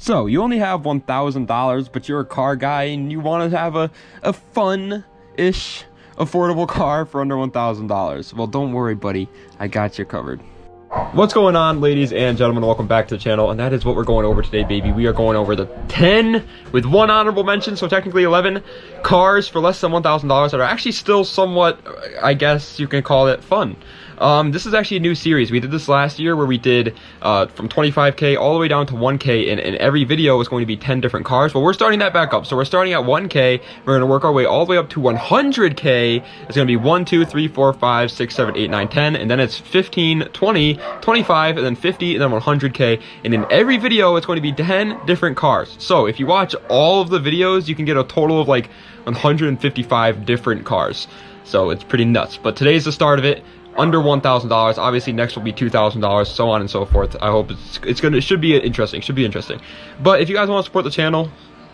So, you only have $1,000, but you're a car guy and you want to have a fun-ish, affordable car for under $1,000. Well, don't worry, buddy. I got you covered. What's going on, ladies and gentlemen? Welcome back to the channel, and that is what we're going over today, baby. We are going over the 10 with one honorable mention, so technically 11 cars for less than $1,000 that are actually still somewhat, I guess you can call it, fun. This is actually a new series. We did this last year where we did from 25K all the way down to 1K, and every video was going to be 10 different cars. Well, we're starting that back up. So we're starting at 1K. We're going to work our way all the way up to 100K. It's going to be 1, 2, 3, 4, 5, 6, 7, 8, 9, 10. And then it's 15, 20, 25, and then 50, and then 100K. And in every video, it's going to be 10 different cars. So if you watch all of the videos, you can get a total of like 155 different cars. So it's pretty nuts. But today's the start of it. Under $1,000. Obviously next will be $2,000, so on and so forth. I hope it should be interesting. But if you guys want to support the channel,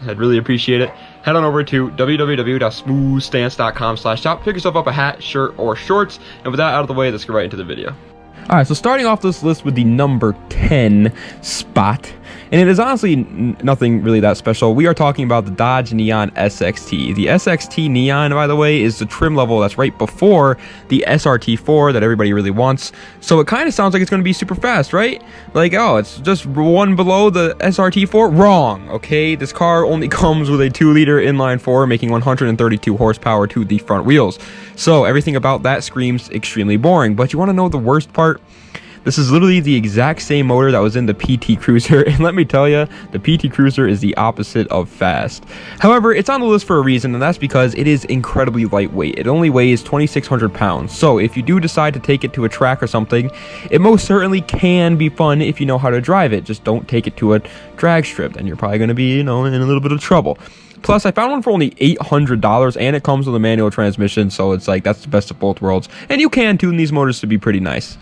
I'd really appreciate it. Head on over to www.smoothstance.com/shop. Pick yourself up a hat, shirt, or shorts. And with that out of the way, let's get right into the video. Alright, so starting off this list with the number 10 spot, and it is honestly nothing really that special. We are talking about the Dodge Neon SXT. The SXT Neon, by the way, is the trim level that's right before the SRT4 that everybody really wants. So it kind of sounds like it's going to be super fast, right? Like, oh, it's just one below the SRT4? Wrong, okay? This car only comes with a 2-liter inline-4, making 132 horsepower to the front wheels. So everything about that screams extremely boring. But you want to know the worst part? This is literally the exact same motor that was in the PT Cruiser, and let me tell you, the PT Cruiser is the opposite of fast. However, it's on the list for a reason, and that's because it is incredibly lightweight. It only weighs 2,600 pounds, so if you do decide to take it to a track or something, it most certainly can be fun if you know how to drive it. Just don't take it to a drag strip, and you're probably going to be, in a little bit of trouble. Plus, I found one for only $800, and it comes with a manual transmission, so it's like, that's the best of both worlds. And you can tune these motors to be pretty nice.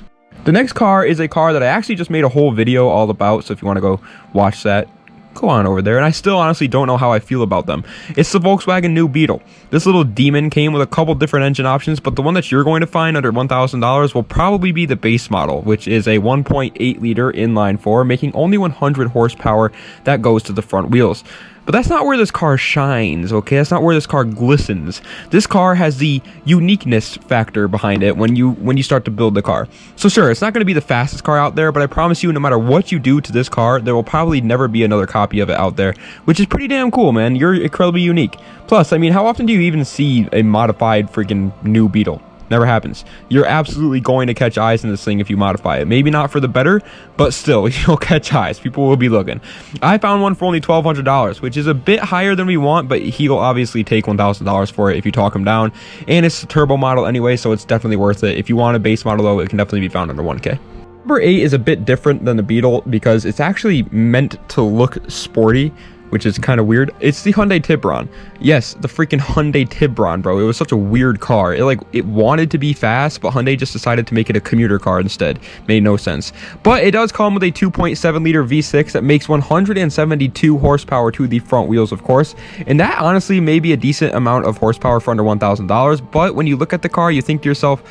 The next car is a car that I actually just made a whole video all about, so if you want to go watch that, go on over there. And I still honestly don't know how I feel about them. It's the Volkswagen new Beetle. This little demon came with a couple different engine options, but the one that you're going to find under $1,000 will probably be the base model, which is a 1.8-liter inline-4, making only 100 horsepower that goes to the front wheels. But that's not where this car shines, okay? That's not where this car glistens. This car has the uniqueness factor behind it when you start to build the car. So sure, it's not going to be the fastest car out there, but I promise you, no matter what you do to this car, there will probably never be another copy of it out there, which is pretty damn cool, man. You're incredibly unique. Plus, I mean, how often do you even see a modified freaking new Beetle? Never happens. You're absolutely going to catch eyes in this thing if you modify it. Maybe not for the better, but still, you'll catch eyes. People will be looking. I found one for only $1,200, which is a bit higher than we want, but he'll obviously take $1,000 for it if you talk him down. And it's a turbo model anyway, so it's definitely worth it. If you want a base model, though, it can definitely be found under 1K. Number 8 is a bit different than the Beetle because it's actually meant to look sporty, which is kind of weird. It's the Hyundai Tiburon. Yes, the freaking Hyundai Tiburon, bro. It was such a weird car. It wanted to be fast, but Hyundai just decided to make it a commuter car instead. Made no sense. But it does come with a 2.7-liter V6 that makes 172 horsepower to the front wheels, of course. And that honestly may be a decent amount of horsepower for under $1,000. But when you look at the car, you think to yourself,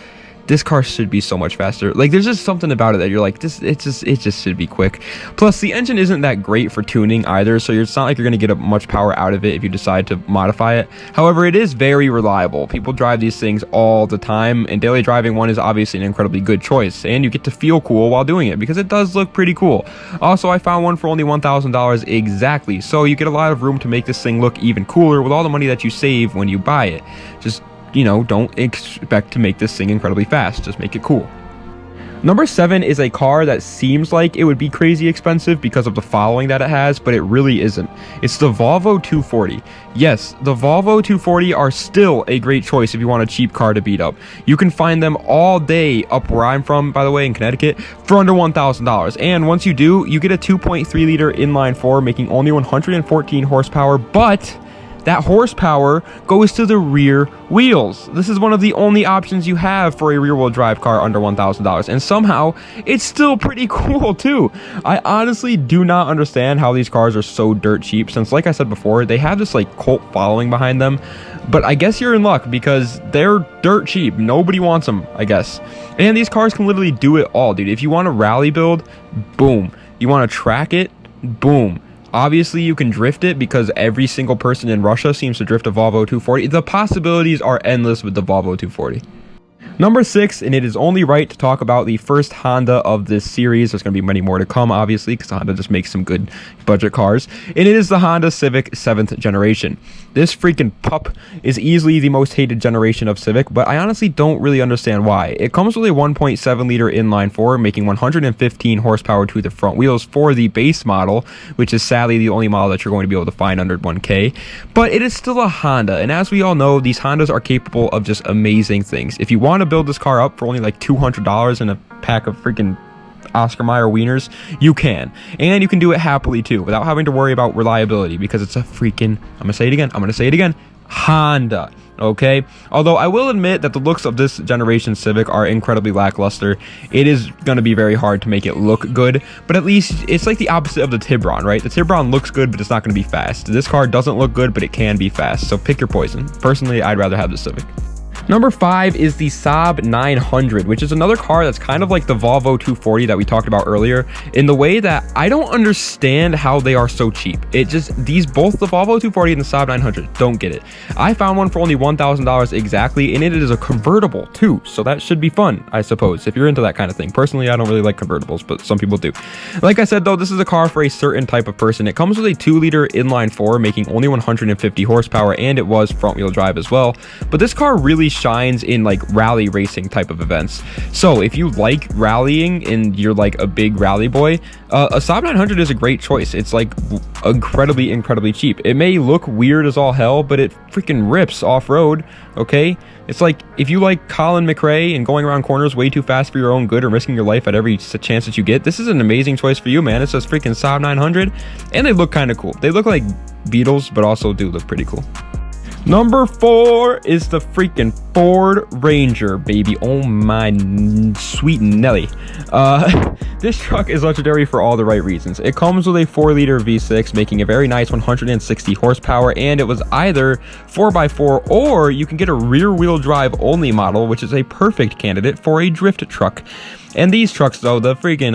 this car should be so much faster. Like, there's just something about it that you're like, it just should be quick. Plus, the engine isn't that great for tuning either, so it's not like you're going to get much power out of it if you decide to modify it. However, it is very reliable. People drive these things all the time, and daily driving one is obviously an incredibly good choice, and you get to feel cool while doing it, because it does look pretty cool. Also, I found one for only $1,000 exactly, so you get a lot of room to make this thing look even cooler with all the money that you save when you buy it. Just, don't expect to make this thing incredibly fast. Just make it cool. Number 7 is a car that seems like it would be crazy expensive because of the following that it has, but it really isn't. It's the Volvo 240. Yes, the Volvo 240 are still a great choice if you want a cheap car to beat up. You can find them all day up where I'm from, by the way, in Connecticut, for under $1,000. And once you do, you get a 2.3-liter inline-4, making only 114 horsepower, but that horsepower goes to the rear wheels. This is one of the only options you have for a rear-wheel drive car under $1,000, and somehow it's still pretty cool too. I honestly do not understand how these cars are so dirt cheap, since like I said before, they have this like cult following behind them, but I guess you're in luck because they're dirt cheap. Nobody wants them, I guess. And these cars can literally do it all, dude. If you want a rally build, boom. You want to track it, boom. Obviously, you can drift it because every single person in Russia seems to drift a Volvo 240. The possibilities are endless with the Volvo 240. Number 6, and it is only right to talk about the first Honda of this series. There's going to be many more to come, obviously, because Honda just makes some good budget cars. And it is the Honda Civic 7th generation. This freaking pup is easily the most hated generation of Civic, but I honestly don't really understand why. It comes with a 1.7 liter inline 4, making 115 horsepower to the front wheels for the base model, which is sadly the only model that you're going to be able to find under 1K. But it is still a Honda, and as we all know, these Hondas are capable of just amazing things. If you want to build this car up for only like $200 and a pack of freaking Oscar Mayer wieners, you can. And you can do it happily too, without having to worry about reliability, because it's a freaking, I'm gonna say it again, Honda. Okay, although I will admit that the looks of this generation Civic are incredibly lackluster. It is going to be very hard to make it look good, but at least it's like the opposite of the Tiburon, right? The Tiburon looks good, but it's not going to be fast. This car doesn't look good, but it can be fast, so pick your poison. Personally, I'd rather have the Civic. Number 5 is the Saab 900, which is another car that's kind of like the Volvo 240 that we talked about earlier, in the way that I don't understand how they are so cheap. It just, both the Volvo 240 and the Saab 900, don't get it. I found one for only $1,000 exactly, and it is a convertible too, so that should be fun, I suppose, if you're into that kind of thing. Personally, I don't really like convertibles, but some people do. Like I said though, this is a car for a certain type of person. It comes with a 2-liter inline 4, making only 150 horsepower, and it was front-wheel drive as well. But this car really shines in like rally racing type of events. So if you like rallying and you're like a big rally boy, a Saab 900 is a great choice. It's like incredibly cheap. It may look weird as all hell, but it freaking rips off-road. Okay, it's like if you like Colin McRae and going around corners way too fast for your own good or risking your life at every chance that you get, this is an amazing choice for you, man. It's this freaking Saab 900, and they look kind of cool. They look like Beetles, but also do look pretty cool. Number 4 is the freaking Ford Ranger, baby. Oh my sweet Nelly. This truck is legendary for all the right reasons. It comes with a 4-liter V6, making a very nice 160 horsepower, and it was either 4x4 or you can get a rear-wheel drive only model, which is a perfect candidate for a drift truck. And these trucks, though, the freaking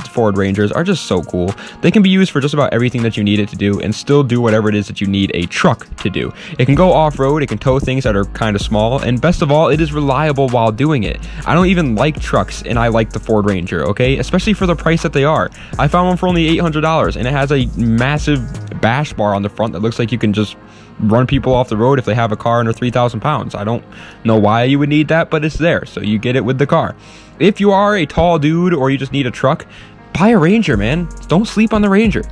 Ford Rangers, are just so cool. They can be used for just about everything that you need it to do and still do whatever it is that you need a truck to do. It can go off-road, it can tow things that are kind of small, and best of all, it is reliable while doing it. I don't even like trucks, and I like the Ford Ranger, okay? Especially for the price that they are. I found one for only $800, and it has a massive bash bar on the front that looks like you can just run people off the road if they have a car under 3,000 pounds. I don't know why you would need that, but it's there, so you get it with the car. If you are a tall dude or you just need a truck, buy a Ranger, man. Don't sleep on the Ranger.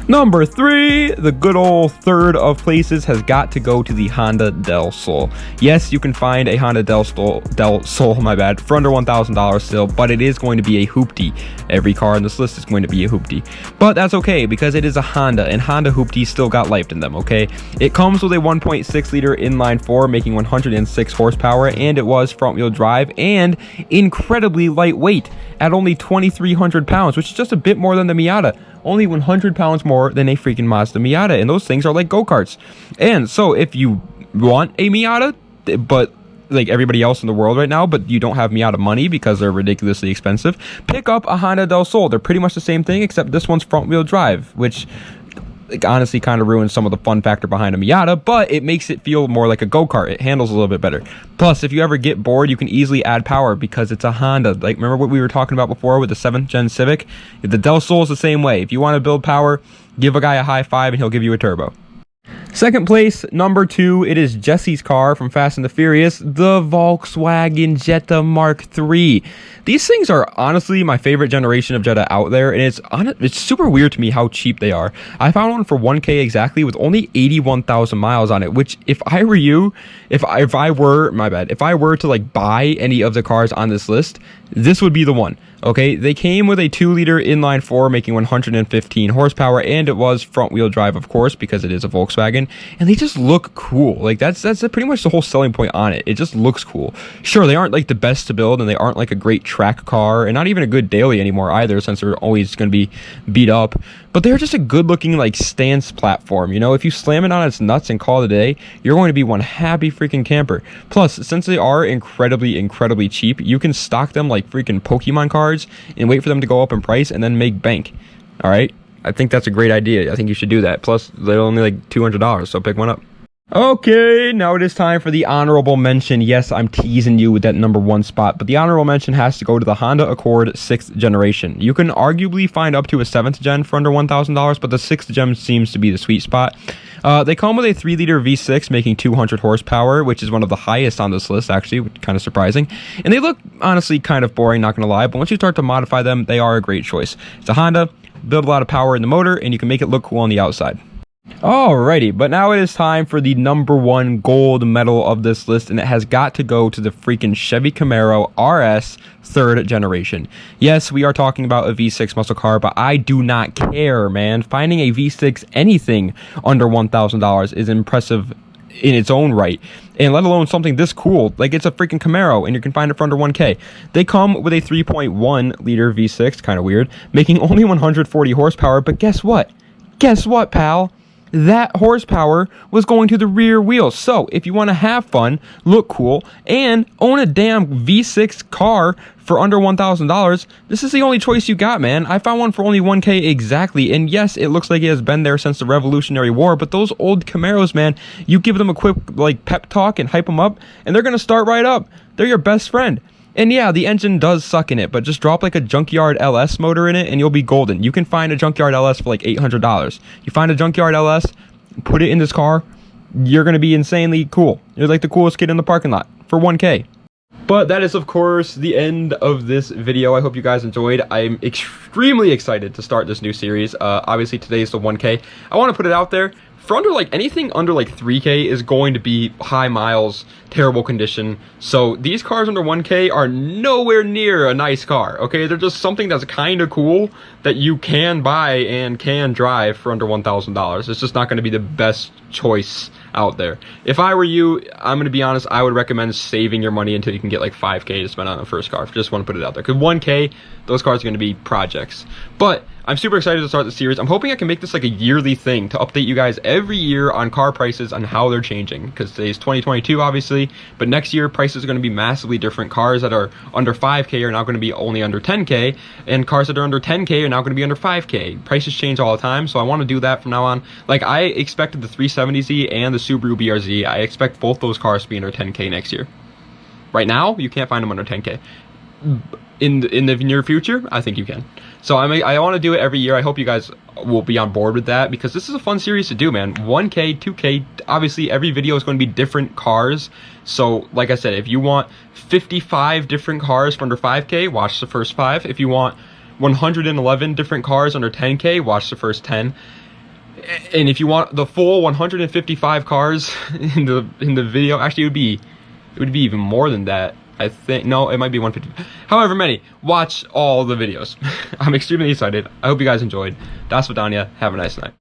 Number 3, the good old third of places, has got to go to the Honda Del Sol. Yes, you can find a Honda Del Sol, for under $1,000 still, but it is going to be a hoopty. Every car on this list is going to be a hoopty. But that's okay, because it is a Honda, and Honda hoopties still got life in them, okay? It comes with a 1.6 liter inline 4, making 106 horsepower, and it was front-wheel drive, and incredibly lightweight, at only 2,300 pounds, which is just a bit more than the Miata. Only 100 pounds more than a freaking Mazda Miata, and those things are like go-karts. And so if you want a Miata, but like everybody else in the world right now, but you don't have Miata money because they're ridiculously expensive, pick up a Honda Del Sol. They're pretty much the same thing, except this one's front-wheel drive, which honestly kind of ruins some of the fun factor behind a Miata, but it makes it feel more like a go-kart. It handles a little bit better. Plus, if you ever get bored, you can easily add power because it's a Honda. Like, remember what we were talking about before with the 7th gen Civic? The Del Sol is the same way. If you want to build power, give a guy a high five and he'll give you a turbo. Second place, number 2, it is Jesse's car from Fast and the Furious, the Volkswagen Jetta MK3. These things are honestly my favorite generation of Jetta out there, and it's super weird to me how cheap they are. I found one for 1K exactly with only 81,000 miles on it, which if I were you, if I were to like buy any of the cars on this list, this would be the one. Okay, they came with a 2-liter inline 4, making 115 horsepower, and it was front-wheel drive, of course, because it is a Volkswagen, and they just look cool. Like, that's pretty much the whole selling point on it. It just looks cool. Sure, they aren't, like, the best to build, and they aren't, like, a great track car, and not even a good daily anymore either, since they're always going to be beat up, but they're just a good-looking, like, stance platform, you know? If you slam it on its nuts and call it a day, you're going to be one happy freaking camper. Plus, since they are incredibly cheap, you can stock them like freaking Pokemon cards and wait for them to go up in price and then make bank. All right, I think that's a great idea. I think you should do that. Plus, they're only like $200, so pick one up. Okay, now it is time for the honorable mention. Yes, I'm teasing you with that number 1 spot, but the honorable mention has to go to the Honda Accord 6th generation. You can arguably find up to a 7th gen for under $1,000, but the 6th gen seems to be the sweet spot. They come with a 3-liter V6 making 200 horsepower, which is one of the highest on this list, actually, which is kind of surprising. And they look, honestly, kind of boring, not going to lie, but once you start to modify them, they are a great choice. It's a Honda, build a lot of power in the motor, and you can make it look cool on the outside. Alrighty, but now it is time for the number 1 gold medal of this list, and it has got to go to the freaking Chevy Camaro RS 3rd generation. Yes, we are talking about a V6 muscle car, but I do not care, man. Finding a V6 anything under $1,000 is impressive in its own right, and let alone something this cool. Like, it's a freaking Camaro, and you can find it for under 1K. They come with a 3.1 liter V6, kind of weird, making only 140 horsepower, but guess what? Guess what, pal? That horsepower was going to the rear wheels. So if you want to have fun, look cool, and own a damn V6 car for under $1,000, this is the only choice you got, man. I found one for only 1K exactly, and yes, it looks like it has been there since the Revolutionary War, but those old Camaros, man, you give them a quick like pep talk and hype them up, and they're going to start right up. They're your best friend. And yeah, the engine does suck in it, but just drop like a Junkyard LS motor in it and you'll be golden. You can find a Junkyard LS for like $800. You find a Junkyard LS, put it in this car, you're going to be insanely cool. You're like the coolest kid in the parking lot for 1K. But that is, of course, the end of this video. I hope you guys enjoyed. I'm extremely excited to start this new series. Obviously, today is the 1K. I want to put it out there. For under like anything under like 3K is going to be high miles, terrible condition. So these cars under 1K are nowhere near a nice car, okay? They're just something that's kind of cool that you can buy and can drive for under $1,000. It's just not going to be the best choice out there. If I were you, I'm going to be honest, I would recommend saving your money until you can get like 5K to spend on a first car. Just want to put it out there. Because 1K, those cars are going to be projects. But I'm super excited to start the series. I'm hoping I can make this like a yearly thing to update you guys every year on car prices and how they're changing. Because today's 2022, obviously. But next year, prices are going to be massively different. Cars that are under 5K are now going to be only under 10K. And cars that are under 10K are now going to be under 5K. Prices change all the time. So I want to do that from now on. Like, I expected the 370Z and the Subaru BRZ. I expect both those cars to be under 10K next year. Right now, you can't find them under 10K. In the near future, I think you can. So I want to do it every year. I hope you guys will be on board with that, because this is a fun series to do, man. 1K, 2K, obviously every video is going to be different cars. So like I said, if you want 55 different cars for under 5K, watch the first 5. If you want 111 different cars under 10K, watch the first 10. And if you want the full 155 cars in the video, actually it would be even more than that. I think, no, it might be 150. However many, watch all the videos. I'm extremely excited. I hope you guys enjoyed. Das Vidania. Have a nice night.